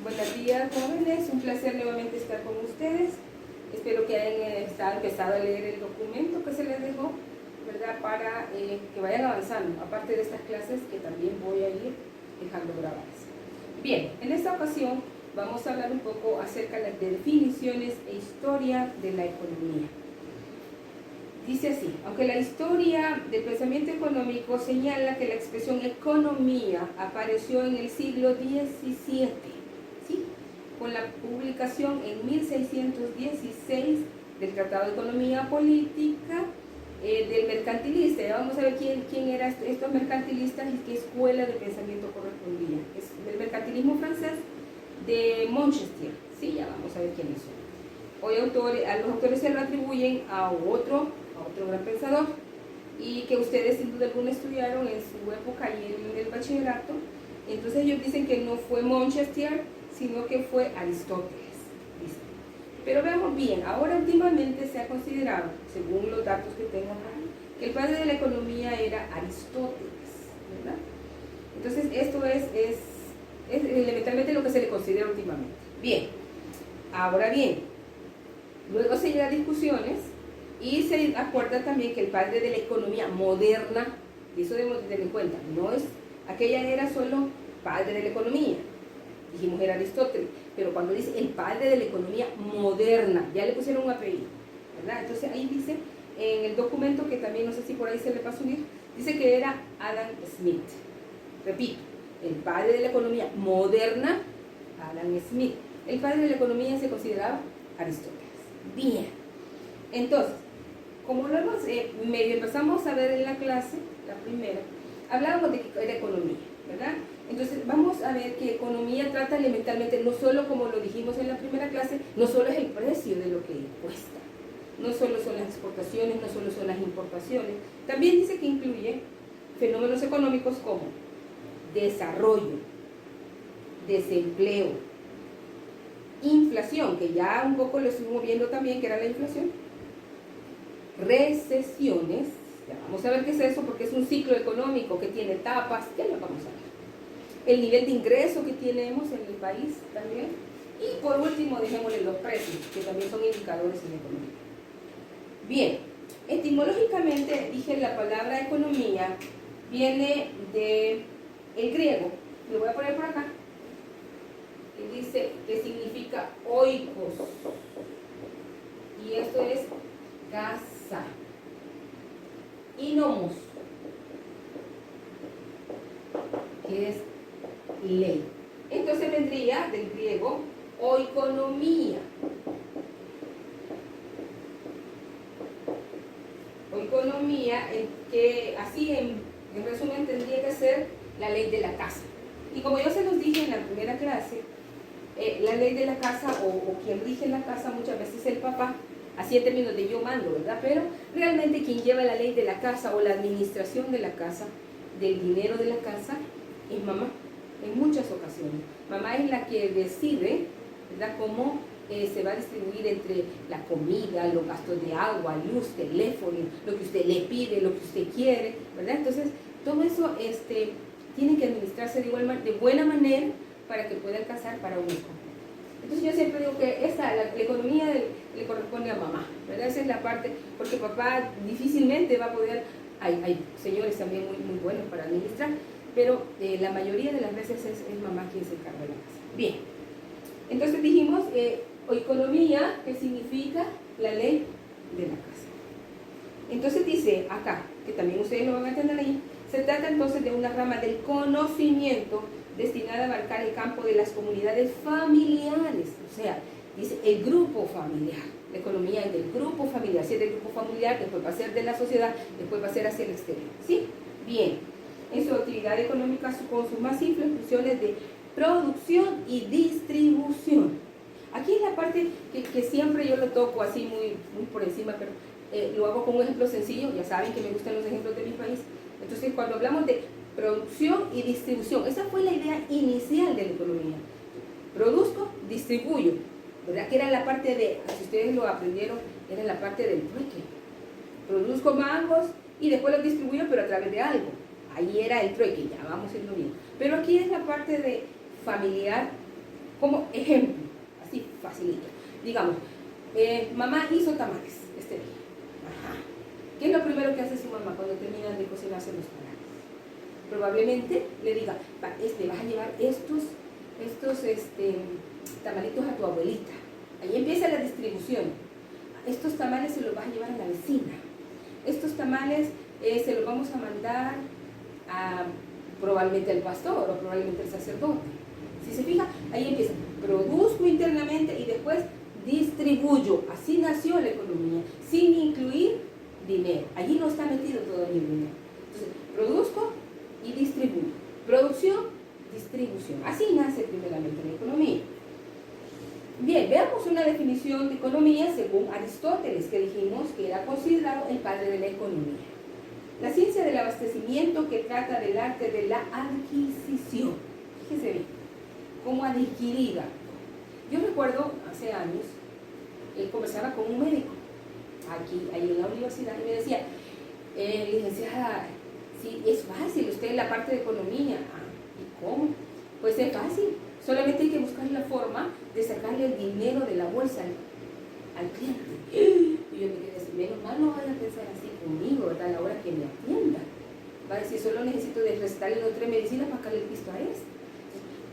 Buenos días, jóvenes. Un placer nuevamente estar con ustedes. Espero que hayan empezado a leer el documento que se les dejó, ¿verdad? Para que vayan avanzando, aparte de estas clases que también voy a ir dejando grabadas. Bien, en esta ocasión vamos a hablar un poco acerca de las definiciones e historia de la economía. Dice así: aunque la historia del pensamiento económico señala que la expresión economía apareció en el siglo XVII, ¿sí?, con la publicación en 1616 del Tratado de Economía Política del mercantilista. Ya vamos a ver quién eran estos mercantilistas y qué escuela de pensamiento correspondía. Es del mercantilismo francés de Montesquieu. Sí, ya vamos a ver quiénes son. Hoy a los autores se lo atribuyen a otro gran pensador, y que ustedes sin duda alguna estudiaron en su época y en el bachillerato. Entonces ellos dicen que no fue Montesquieu, sino que fue Aristóteles, dicen. Pero veamos bien, ahora últimamente se ha considerado, según los datos que tengo acá, que el padre de la economía era Aristóteles, ¿verdad? Entonces esto es elementalmente lo que se le considera últimamente. Bien, ahora bien, luego se llega a discusiones y se acuerda también que el padre de la economía moderna, y eso debemos tener en cuenta, no es aquella era solo padre de la economía, dijimos era Aristóteles, pero cuando dice el padre de la economía moderna, ya le pusieron un apellido, ¿verdad? Entonces ahí dice, en el documento que también no sé si por ahí se le va a subir, dice que era Adam Smith. Repito, el padre de la economía moderna, Adam Smith. El padre de la economía se consideraba Aristóteles. Bien, entonces, como lo hemos medio empezamos a ver en la clase, la primera, hablábamos de que era economía, ¿verdad? Entonces vamos a ver que economía trata elementalmente, no solo como lo dijimos en la primera clase, no solo es el precio de lo que cuesta, no solo son las exportaciones, no solo son las importaciones, también dice que incluye fenómenos económicos como desarrollo, desempleo, inflación, que ya un poco lo estuvimos viendo también, que era la inflación, recesiones, ya vamos a ver qué es eso, porque es un ciclo económico que tiene etapas, ya lo vamos a ver. El nivel de ingreso que tenemos en el país también. Y por último, dejémosle los precios, que también son indicadores en economía. Bien, etimológicamente dije la palabra economía viene del griego, lo voy a poner por acá, y dice que significa oikos, y esto es casa, y nomos, que es ley. Entonces vendría del griego oikonomía. Oikonomía, que así en resumen tendría que ser la ley de la casa. Y como yo se los dije en la primera clase, la ley de la casa o quien rige la casa muchas veces es el papá, así en términos de yo mando, ¿verdad? Pero realmente quien lleva la ley de la casa o la administración de la casa, del dinero de la casa, es mamá, en muchas ocasiones. Mamá es la que decide, ¿verdad?, cómo se va a distribuir entre la comida, los gastos de agua, luz, teléfono, lo que usted le pide, lo que usted quiere, ¿verdad? Entonces, todo eso tiene que administrarse de buena manera para que pueda alcanzar para un hijo. Entonces yo siempre digo que la economía le corresponde a mamá, ¿verdad? Esa es la parte, porque papá difícilmente va a poder, hay señores también muy buenos para administrar, pero la mayoría de las veces es mamá quien se encarga de la casa. Bien, entonces dijimos, economía, que significa la ley de la casa. Entonces dice acá, que también ustedes lo van a entender ahí, se trata entonces de una rama del conocimiento destinada a abarcar el campo de las comunidades familiares, o sea, dice el grupo familiar. La economía es del grupo familiar, si es del grupo familiar, después va a ser de la sociedad, después va a ser hacia el exterior, ¿sí? Bien, en su actividad económica con sus más simples funciones de producción y distribución. Aquí es la parte que siempre yo lo toco así muy por encima, pero lo hago con un ejemplo sencillo, ya saben que me gustan los ejemplos de mi país. Entonces cuando hablamos de producción y distribución, esa fue la idea inicial de la economía. Produzco, distribuyo, ¿verdad? Que era la parte de, si ustedes lo aprendieron, era la parte del trueque. Produzco mangos y después los distribuyo, pero a través de algo. Ahí era el trueque, ya vamos a irlo bien. Pero aquí es la parte de familiar Como ejemplo, así facilito. Digamos, mamá hizo tamales este día. Ajá. ¿Qué es lo primero que hace su mamá cuando termina de cocinarse los tamales? Probablemente le diga, vas a llevar estos tamalitos a tu abuelita. Ahí empieza la distribución. Estos tamales se los vas a llevar a la vecina. Estos tamales se los vamos a mandar probablemente al pastor o probablemente al sacerdote. Si se fija, ahí empieza. Produzco internamente y después distribuyo. Así nació la economía, sin incluir dinero. Allí no está metido todavía el dinero. Entonces, produzco y distribuyo. Producción, distribución. Así nace primeramente la economía. Bien, veamos una definición de economía según Aristóteles, que dijimos que era considerado el padre de la economía. La ciencia del abastecimiento que trata del arte de la adquisición. Fíjese bien, cómo adquirir algo. Yo recuerdo hace años, conversaba con un médico ahí en la universidad y me decía, licenciada, sí, es fácil, usted la parte de economía. ¿Y cómo? Pues es fácil, solamente hay que buscar la forma de sacarle el dinero de la bolsa al cliente. Y yo me quedé así, menos mal no vaya a pensar así conmigo, ¿verdad? A la hora que me atienda. Va a decir, solo necesito de recetarle 2 o 3 medicinas para sacarle el pisto a esto.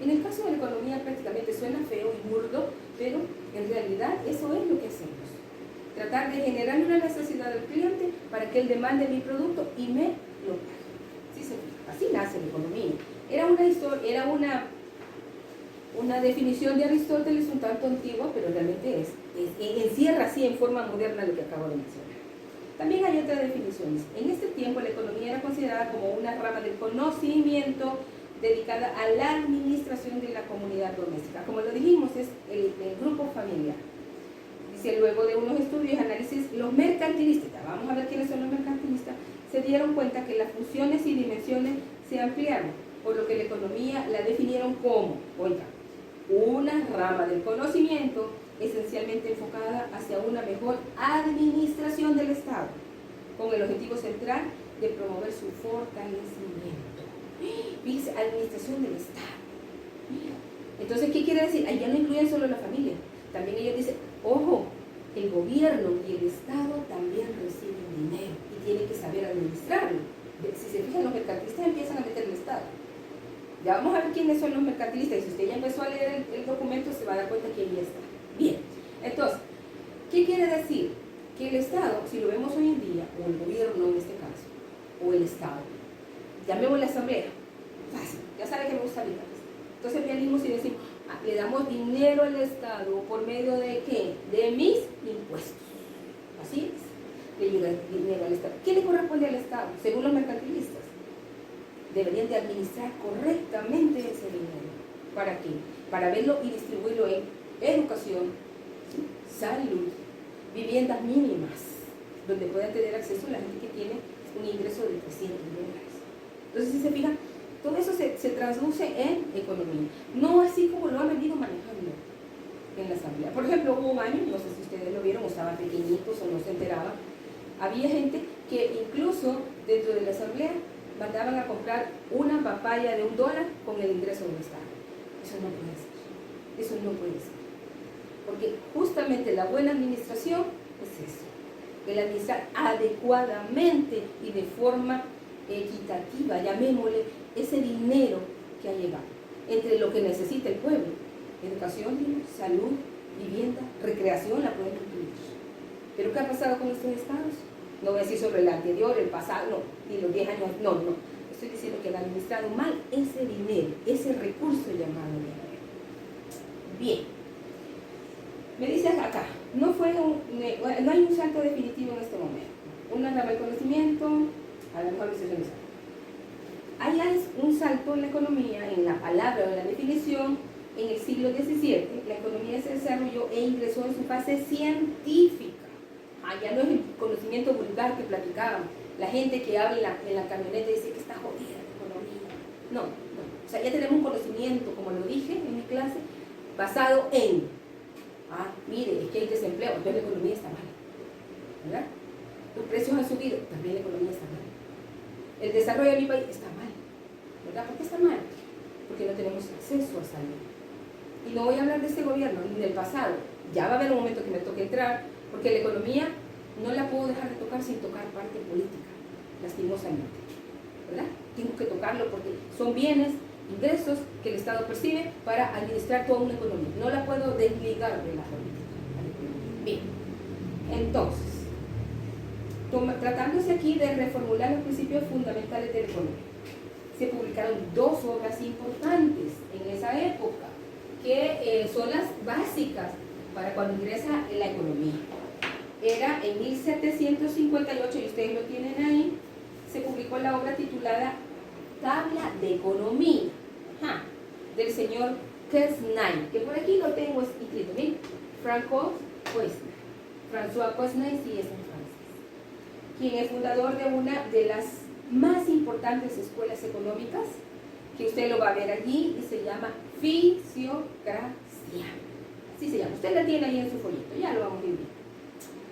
En el caso de la economía prácticamente suena feo y burdo, pero en realidad eso es lo que hacemos. Tratar de generar una necesidad al cliente para que él demande mi producto y me lo pague. ¿Sí se fija? Así nace la economía. Era una definición de Aristóteles un tanto antigua, pero realmente encierra así en forma moderna lo que acabo de mencionar. También hay otras definiciones. En este tiempo la economía era considerada como una rama del conocimiento dedicada a la administración de la comunidad doméstica. Como lo dijimos, es el grupo familiar. Dice, luego de unos estudios y análisis, los mercantilistas, vamos a ver quiénes son los mercantilistas, se dieron cuenta que las funciones y dimensiones se ampliaron, por lo que la economía la definieron como, oiga, una rama del conocimiento esencialmente enfocada hacia una mejor administración del Estado, con el objetivo central de promover su fortalecimiento. Dice, administración del Estado. Entonces, ¿qué quiere decir? Ahí ya no incluyen solo la familia. También ellos dicen, ojo, el gobierno y el Estado también reciben dinero y tienen que saber administrarlo. Si se fijan, los mercantilistas empiezan a meter el Estado. Ya vamos a ver quiénes son los mercantilistas. Y si usted ya empezó a leer el documento, se va a dar cuenta que ahí está. Bien, entonces, ¿qué quiere decir? Que el Estado, si lo vemos hoy en día, o el gobierno en este caso, o el Estado, llamémosle asamblea, fácil, ya sabe que me gusta hablar. Entonces venimos y decimos, le damos dinero al Estado por medio de ¿qué? De mis impuestos. Así es, le llega dinero al Estado. ¿Qué le corresponde al Estado? Según los mercantilistas, deberían de administrar correctamente ese dinero. ¿Para qué? Para verlo y distribuirlo en educación, salud, viviendas mínimas, donde pueda tener acceso la gente que tiene un ingreso de $300. Entonces, si se fijan, todo eso se traduce en economía, no así como lo han venido manejando en la asamblea. Por ejemplo, hubo un año, no sé si ustedes lo vieron o estaban pequeñitos o no se enteraban, había gente que incluso dentro de la asamblea mandaban a comprar una papaya de $1 con el ingreso del Estado. Eso no puede ser, eso no puede ser, porque justamente la buena administración es eso, el administrar adecuadamente y de forma equitativa, llamémosle, ese dinero que ha llegado, entre lo que necesita el pueblo, educación, salud, vivienda, recreación, la pueden incluir. Pero ¿qué ha pasado con estos estados? No voy a decir sobre el anterior, el pasado, no, ni los 10 años, no. Estoy diciendo que han administrado mal ese dinero, ese recurso llamado dinero. Bien. Me dicen acá, no hay un salto definitivo en este momento. Una rama del conocimiento, a lo mejor se realiza. Hay un salto en la economía, en la palabra o en la definición. En el siglo XVII, la economía se desarrolló e ingresó en su fase científica. Ya no es el conocimiento vulgar que platicaban. La gente que habla en la camioneta dice que está jodida la economía. No. O sea, ya tenemos un conocimiento, como lo dije en mi clase, basado en, mire, es que hay desempleo, entonces la economía está mal. ¿Verdad? Los precios han subido, también la economía está mal. El desarrollo de mi país está mal. ¿Verdad? ¿Por qué está mal? Porque no tenemos acceso a salud. Y no voy a hablar de este gobierno ni del pasado. Ya va a haber un momento que me toque entrar, porque la economía no la puedo dejar de tocar sin tocar parte política, lastimosamente, ¿verdad? Tengo que tocarlo porque son bienes, ingresos que el Estado percibe para administrar toda una economía. No la puedo desligar de la política. Bien, entonces, tratándose aquí de reformular los principios fundamentales de la economía, se publicaron dos obras importantes en esa época, que son las básicas para cuando ingresa en la economía. Era en 1758, y ustedes lo tienen ahí, se publicó la obra titulada Tabla de Economía, del señor Quesnay, que por aquí lo tengo escrito, miren, François Quesnay, sí es en francés, quien es fundador de una de las más importantes escuelas económicas, que usted lo va a ver allí, y se llama Fisiocracia. Así se llama, usted la tiene ahí en su folleto, ya lo vamos a ir viendo.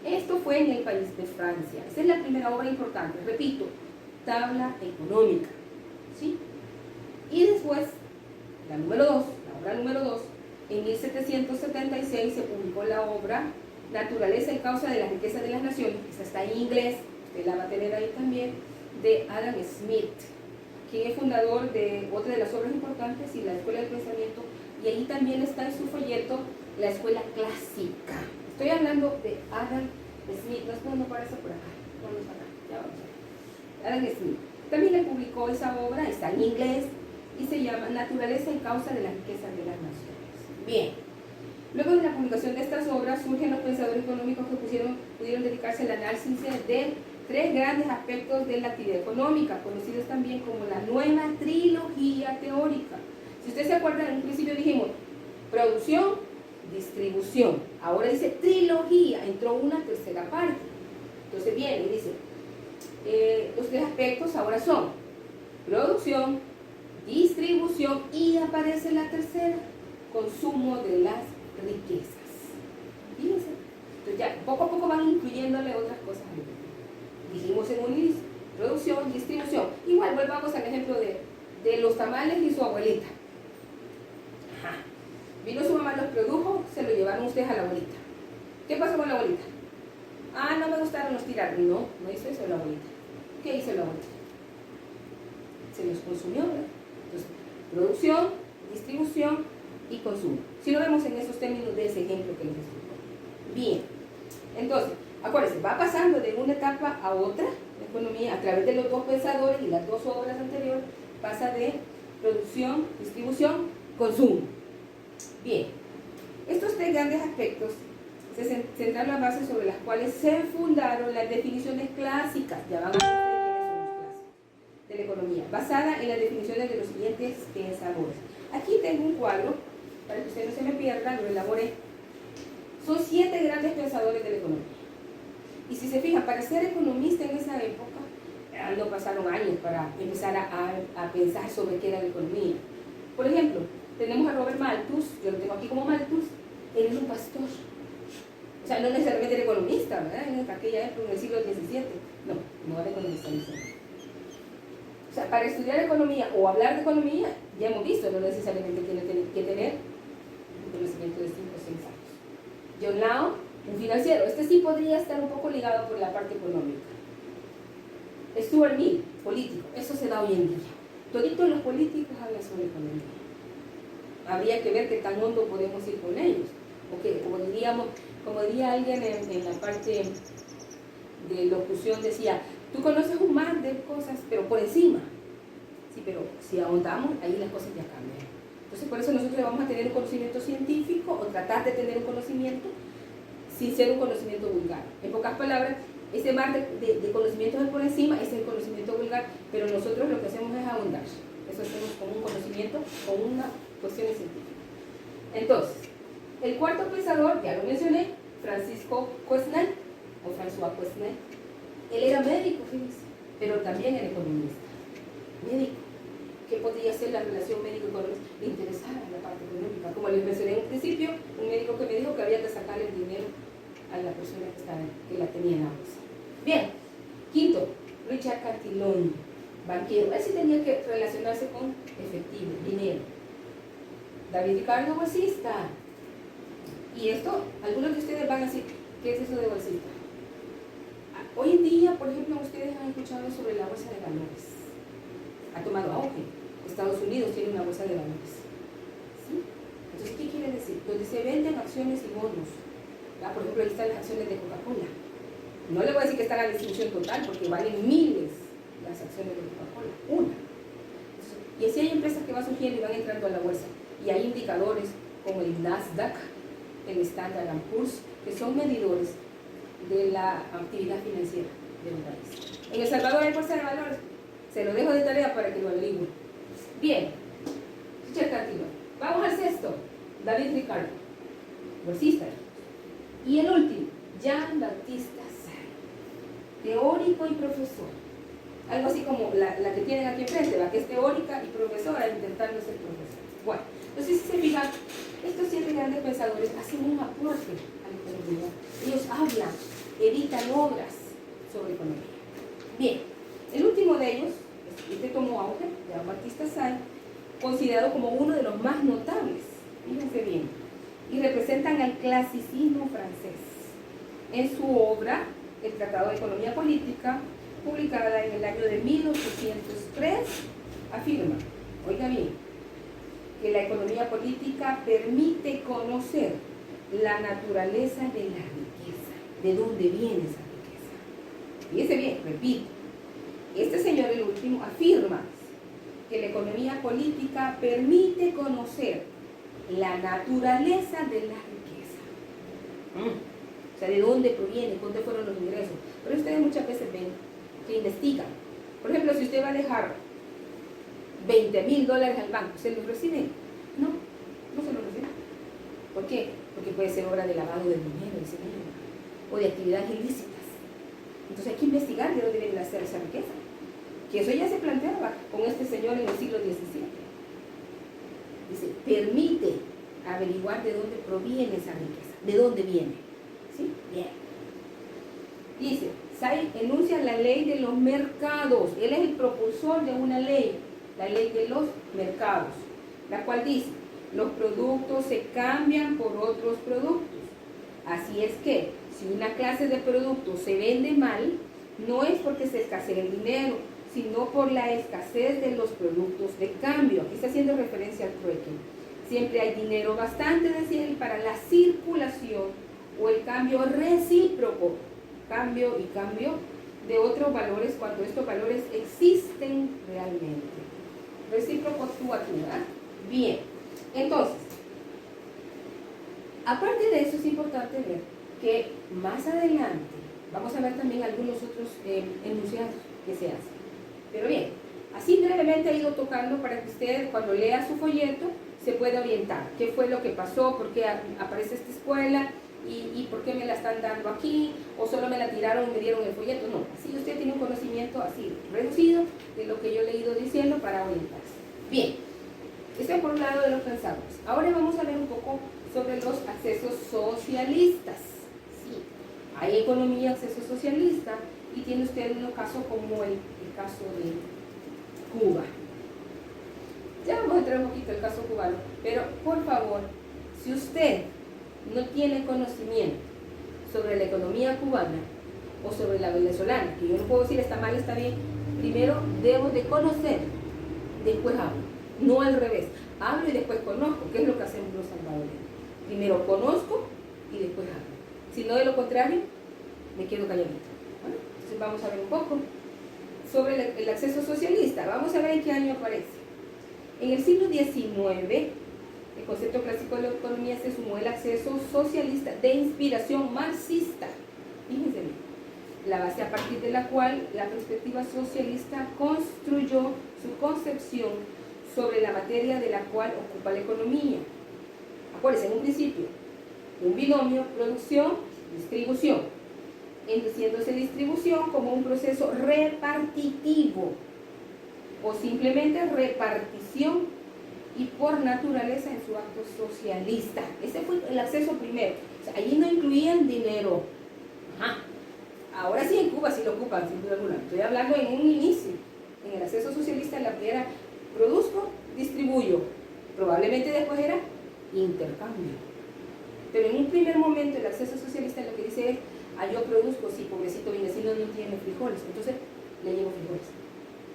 Esto fue en el país de Francia. Esa es la primera obra importante, repito, tabla económica, ¿sí? Y después, la obra número 2, en 1776 se publicó la obra Naturaleza y causa de la riqueza de las naciones, esa está en inglés, usted la va a tener ahí también, de Adam Smith, quien es fundador de otra de las obras importantes y la Escuela del Pensamiento, y ahí también está en su folleto la Escuela Clásica. Estoy hablando de Adam Smith, no aparece por acá, vamos acá, ya vamos a ver. Adam Smith también le publicó esa obra, está en inglés, y se llama Naturaleza y causa de la riqueza de las naciones. Bien, luego de la publicación de estas obras surgen los pensadores económicos que pudieron dedicarse al análisis de tres grandes aspectos de la actividad económica, conocidos también como la nueva trilogía teórica. Si ustedes se acuerdan, en un principio dijimos producción, distribución. Ahora dice trilogía, entró una tercera parte. Entonces viene y dice, los tres aspectos ahora son producción, distribución, y aparece la tercera, consumo de las riquezas. Fíjense. Entonces ya poco a poco van incluyéndole otras cosas. Dijimos en un inicio, producción, distribución. Igual volvamos al ejemplo de los tamales y su abuelita. Vino su mamá, los produjo, se lo llevaron ustedes a la abuelita. ¿Qué pasó con la abuelita? No me gustaron, los tiraron. No hizo eso la abuelita. ¿Qué hizo la abuelita? Se los consumió, ¿verdad? Entonces, producción, distribución y consumo. Si lo vemos en esos términos de ese ejemplo que les explico. Bien, entonces, acuérdense, va pasando de una etapa a otra, la economía, a través de los dos pensadores y las dos obras anteriores, pasa de producción, distribución, consumo. Bien, estos tres grandes aspectos se centran las bases sobre las cuales se fundaron las definiciones clásicas, ya van a ver quiénes son los clásicos de la economía, basada en las definiciones de los siguientes pensadores. Aquí tengo un cuadro, para que usted no se me pierda, lo elaboré. Son 7 grandes pensadores de la economía. Y si se fijan, para ser economista en esa época, no pasaron años para empezar a pensar sobre qué era la economía. Por ejemplo, tenemos a Robert Malthus, yo lo tengo aquí como Malthus, él es un pastor. O sea, no necesariamente era economista, ¿verdad? En aquella época, en el siglo XVII. No era economista. O sea, para estudiar economía o hablar de economía, ya hemos visto, no necesariamente tiene que tener un conocimiento de 5 o 6 años. John Law, un financiero, este sí podría estar un poco ligado por la parte económica. Stuart Mill, político, eso se da hoy en día. Toditos los políticos hablan sobre economía. Habría que ver qué tan hondo podemos ir con ellos. Porque, como diría alguien en la parte de locución, decía, tú conoces un mar de cosas, pero por encima. Sí, pero si ahondamos, ahí las cosas ya cambian. Entonces, por eso nosotros vamos a tener un conocimiento científico o tratar de tener un conocimiento sin ser un conocimiento vulgar. En pocas palabras, ese mar de conocimientos por encima es el conocimiento vulgar, pero nosotros lo que hacemos es ahondar. Eso hacemos con un conocimiento, con una cuestión científica. Entonces, el cuarto pensador, ya lo mencioné, Francisco Quesnay, o François Quesnay. Él era médico, fíjense, pero también era economista. Médico. ¿Qué podría ser la relación médico-económica? Le interesaba la parte económica. Como les mencioné en un principio, un médico que me dijo que había que sacarle el dinero a la persona que la tenía en la bolsa. Bien, quinto, Richard Cantillon, banquero. Él sí tenía que relacionarse con efectivo, dinero. David Ricardo, bolsista. Y esto, algunos de ustedes van a decir, ¿qué es eso de bolsista? Hoy en día, por ejemplo, ustedes han escuchado sobre la bolsa de valores. Ha tomado auge. Estados Unidos tiene una bolsa de valores. ¿Sí? Entonces, ¿qué quiere decir? Donde se venden acciones y bonos. Por ejemplo, ahí están las acciones de Coca-Cola. No le voy a decir que está la distribución total, porque valen miles las acciones de Coca-Cola. Una. Y así hay empresas que van surgiendo y van entrando a la bolsa. Y hay indicadores como el Nasdaq, el Standard & Poor's, que son medidores de la actividad financiera de un país. En El Salvador hay bolsa de valores. Se lo dejo de tarea para que lo averigüen. Bien. Vamos al sexto. David Ricardo, bolsista. Y el último, Jean-Baptiste Say, teórico y profesor. Algo así como la que tienen aquí enfrente, que es teórica y profesora intentando ser profesor. Bueno, entonces si se fijan, estos 7 grandes pensadores hacen un aporte a la economía. Ellos hablan, editan obras sobre economía. Bien, el último de ellos, este tomó auge, Jean-Baptiste Say, considerado como uno de los más notables, fíjense bien, y representan al clasicismo francés. En su obra, El Tratado de Economía Política, publicada en el año de 1803, afirma, oiga bien, que la economía política permite conocer la naturaleza de la riqueza, de dónde viene esa riqueza. Fíjense bien, repito, este señor, el último, afirma que la economía política permite conocer la naturaleza de la riqueza. O sea, de dónde proviene, dónde fueron los ingresos. Pero ustedes muchas veces ven que investigan. Por ejemplo, si usted va a dejar $20,000 al banco, ¿se los reciben? No, no se los reciben. ¿Por qué? Porque puede ser obra de lavado de dinero, ese dinero, o de actividades ilícitas. Entonces hay que investigar de dónde viene esa riqueza. Que eso ya se planteaba con este señor en el siglo XVII. Dice, permite averiguar de dónde proviene esa riqueza, de dónde viene. ¿Sí? Bien. Dice, Say enuncia la ley de los mercados. Él es el propulsor de una ley, la ley de los mercados, la cual dice, los productos se cambian por otros productos. Así es que, si una clase de productos se vende mal, no es porque se escasee el dinero, sino por la escasez de los productos de cambio. Aquí está haciendo referencia al trueque. Siempre hay dinero bastante, decía él, para la circulación o el cambio recíproco, cambio y cambio de otros valores cuando estos valores existen realmente. Recíproco tú a tú, ¿verdad? Bien, entonces, aparte de eso es importante ver que más adelante vamos a ver también algunos otros enunciados que se hacen. Pero bien, así brevemente he ido tocando para que usted cuando lea su folleto se pueda orientar. ¿Qué fue lo que pasó? ¿Por qué aparece esta escuela? ¿Y por qué me la están dando aquí? ¿O solo me la tiraron y me dieron el folleto? No, así usted tiene un conocimiento así reducido de lo que yo le he ido diciendo para orientarse. Bien, esto es por un lado de los pensadores. Ahora vamos a ver un poco sobre los accesos socialistas. Sí, hay economía, acceso socialista, y tiene usted un caso como el caso de Cuba. Ya vamos a entrar un poquito en el caso cubano, pero por favor, si usted no tiene conocimiento sobre la economía cubana o sobre la venezolana, que yo no puedo decir está mal, está bien, primero debo de conocer, después hablo, no al revés, hablo y después conozco, que es lo que hacemos los salvadoreños. Primero conozco y después hablo, si no de lo contrario, me quedo calladito. Bueno, entonces vamos a ver un poco sobre el acceso socialista. Vamos a ver en qué año aparece. En el siglo XIX, el concepto clásico de la economía se sumó el acceso socialista de inspiración marxista. Fíjense bien, la base a partir de la cual la perspectiva socialista construyó su concepción sobre la materia de la cual ocupa la economía. Acuérdense, en un principio, un binomio producción-distribución, entendiéndose distribución como un proceso repartitivo o simplemente repartición y por naturaleza en su acto socialista. Ese fue el acceso primero. O sea, allí no incluían dinero. Ajá. Ahora sí en Cuba sí lo ocupan, sin duda alguna. Estoy hablando en un inicio. En el acceso socialista, en la primera, produzco, distribuyo. Probablemente después era intercambio. Pero en un primer momento el acceso socialista lo que dice es, yo produzco, sí, pobrecito mi vecino no tiene frijoles, entonces le llevo frijoles,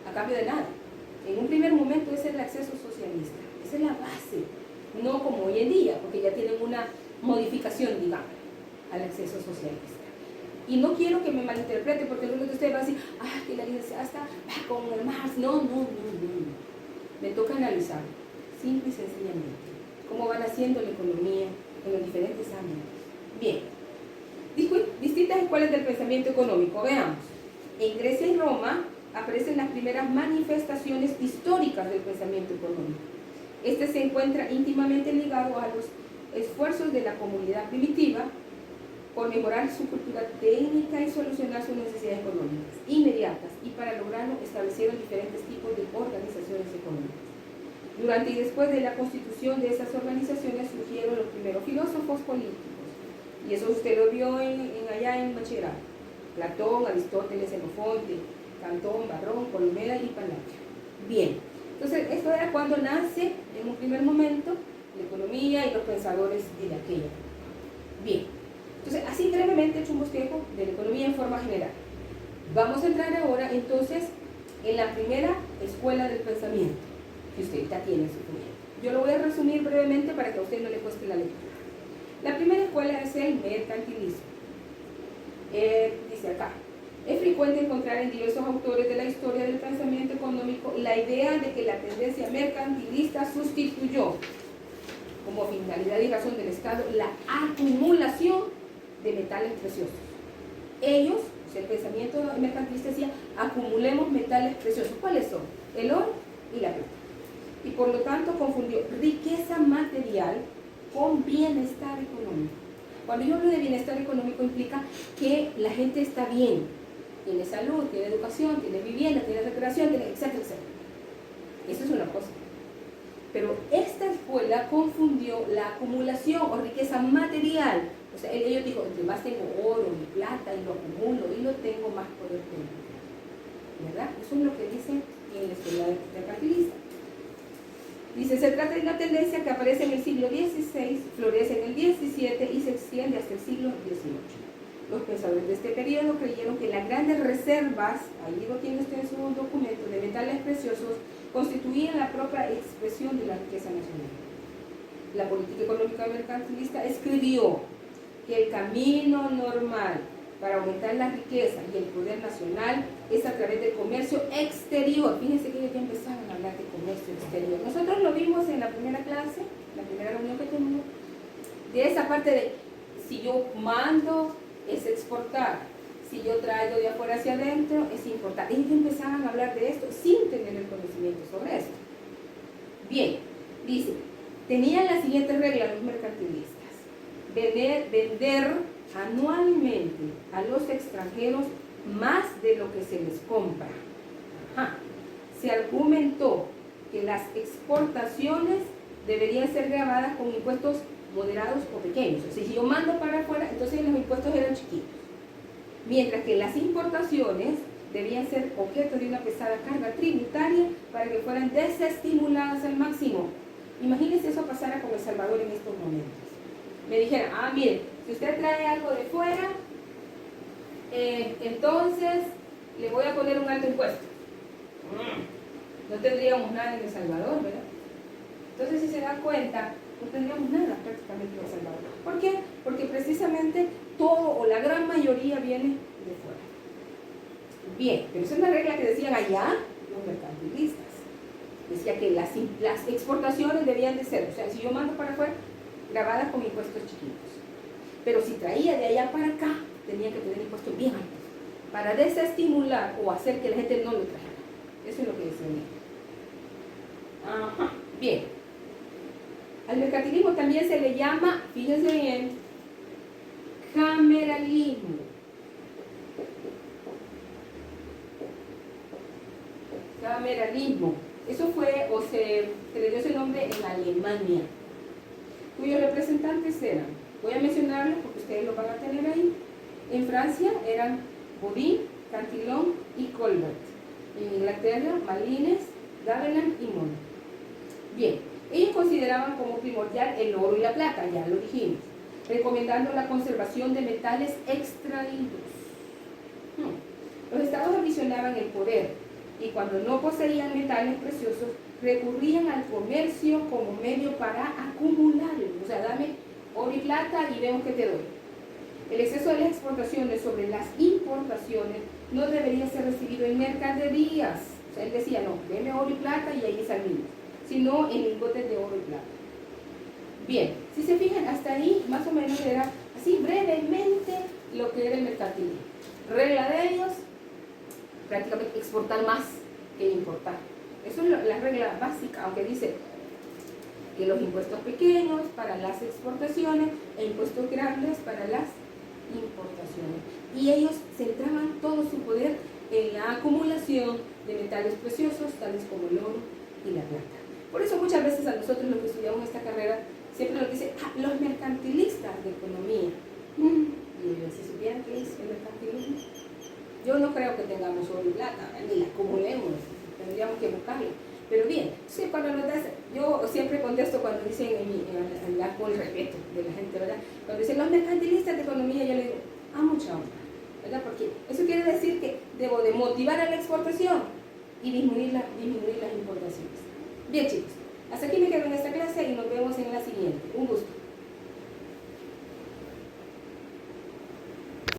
a cambio de nada. En un primer momento ese es el acceso socialista, esa es la base, no como hoy en día, porque ya tienen una modificación, digamos, al acceso socialista. Y no quiero que me malinterprete, porque algunos de ustedes van a decir, que la licenciada está con el Marx. No. Me toca analizar, simple y sencillamente, cómo van haciendo la economía en los diferentes ámbitos. Bien, distintas escuelas del pensamiento económico. Veamos, en Grecia y Roma aparecen las primeras manifestaciones históricas del pensamiento económico. Este se encuentra íntimamente ligado a los esfuerzos de la comunidad primitiva por mejorar su cultura técnica y solucionar sus necesidades económicas inmediatas, y para lograrlo establecieron diferentes tipos de organizaciones económicas. Durante y después de la constitución de esas organizaciones surgieron los primeros filósofos políticos, y eso usted lo vio allá en bachillerato: Platón, Aristóteles, Xenofonte, Cantón, Barrón, Columela y Palacio. Bien, entonces esto era cuando nace en un primer momento la economía y los pensadores de aquella. Bien, entonces así brevemente he hecho un bosquejo de la economía en forma general. Vamos a entrar ahora entonces en la primera escuela del pensamiento que usted ya tiene en su proyecto. Yo lo voy a resumir brevemente para que a usted no le cueste la lectura. La primera escuela es el mercantilismo. Dice acá: es frecuente encontrar en diversos autores de la historia del pensamiento económico la idea de que la tendencia mercantilista sustituyó como finalidad y razón del Estado la acumulación de metales preciosos. Ellos, o sea, el pensamiento mercantilista decía: acumulemos metales preciosos. ¿Cuáles son? El oro y la plata. Y por lo tanto confundió riqueza material con bienestar económico. Cuando yo hablo de bienestar económico, implica que la gente está bien, tiene salud, tiene educación, tiene vivienda, tiene recreación, etcétera, etcétera. Eso es una cosa. Pero esta escuela confundió la acumulación o riqueza material. O sea, ellos dijo: entre más tengo oro y plata y lo acumulo y lo tengo, más poder tengo. ¿Verdad? Eso es lo que dice en la escuela mercantilista. Dice: se trata de una tendencia que aparece en el siglo XVI, florece en el XVII y se extiende hasta el siglo XVIII. Los pensadores de este periodo creyeron que las grandes reservas, ahí lo tiene usted en su documento, de metales preciosos, constituían la propia expresión de la riqueza nacional. La política económica mercantilista escribió que el camino normal para aumentar la riqueza y el poder nacional es a través del comercio exterior. Fíjense que ellos ya empezaron a hablar de comercio exterior. Nosotros lo vimos en la primera clase, la primera reunión que tuvimos, de esa parte de si yo mando es exportar, si yo traigo de afuera hacia adentro es importar. Ellos empezaban a hablar de esto sin tener el conocimiento sobre esto. Bien, dice, tenían las siguientes reglas los mercantilistas: vender anualmente a los extranjeros más de lo que se les compra. Se argumentó que las exportaciones deberían ser grabadas con impuestos moderados o pequeños. O sea, si yo mando para afuera, entonces los impuestos eran chiquitos. Mientras que las importaciones debían ser objeto de una pesada carga tributaria para que fueran desestimuladas al máximo. Imagínense eso pasara con El Salvador en estos momentos. Me dijeran: miren, si usted trae algo de fuera, entonces le voy a poner un alto impuesto. No tendríamos nada en El Salvador, ¿verdad? Entonces, si se da cuenta, no tendríamos nada prácticamente en El Salvador. ¿Por qué? Porque precisamente todo o la gran mayoría viene de fuera. Bien, pero esa es una regla que decían allá los mercantilistas. Decía que las exportaciones debían de ser, o sea, si yo mando para afuera, grabadas con impuestos chiquitos. Pero si traía de allá para acá, tenía que tener impuestos bien altos para desestimular o hacer que la gente no lo trajera. Eso es lo que decían ellos. Bien. Al mercantilismo también se le llama, fíjense bien, cameralismo. Cameralismo. Eso fue, o se le dio ese nombre en Alemania, cuyos representantes eran, voy a mencionarlos porque ustedes lo van a tener ahí. En Francia eran Bodin, Cantillon y Colbert. En Inglaterra, Malines, Davenant y Mon. Bien, Ellos consideraban como primordial el oro y la plata, ya lo dijimos, recomendando la conservación de metales extraídos. Los estados ambicionaban el poder y cuando no poseían metales preciosos recurrían al comercio como medio para acumularlos. O sea, dame oro y plata y vemos qué te doy. El exceso de las exportaciones sobre las importaciones no debería ser recibido en mercaderías. O sea, él decía, no, deme oro y plata y ahí salimos, sino en lingotes de oro y plata. Bien, si se fijan, hasta ahí más o menos era así brevemente lo que era el mercantilismo. Regla de ellos, prácticamente exportar más que importar. Eso es la regla básica, aunque dice que los impuestos pequeños para las exportaciones e impuestos grandes para las importaciones. Y ellos centraban todo su poder en la acumulación de metales preciosos, tales como el oro y la plata. Por eso muchas veces a nosotros los que estudiamos esta carrera siempre nos dicen, los mercantilistas de economía. Y si supieran qué es el mercantilismo, yo no creo que tengamos oro y plata, ni la acumulemos, tendríamos que buscarlo. Pero bien, sí, cuando nos das, yo siempre contesto cuando dicen, con el respeto de la gente, ¿verdad? Cuando dicen los mercantilistas de economía, yo le digo, mucha honra, ¿verdad? Porque eso quiere decir que debo de motivar a la exportación y disminuir las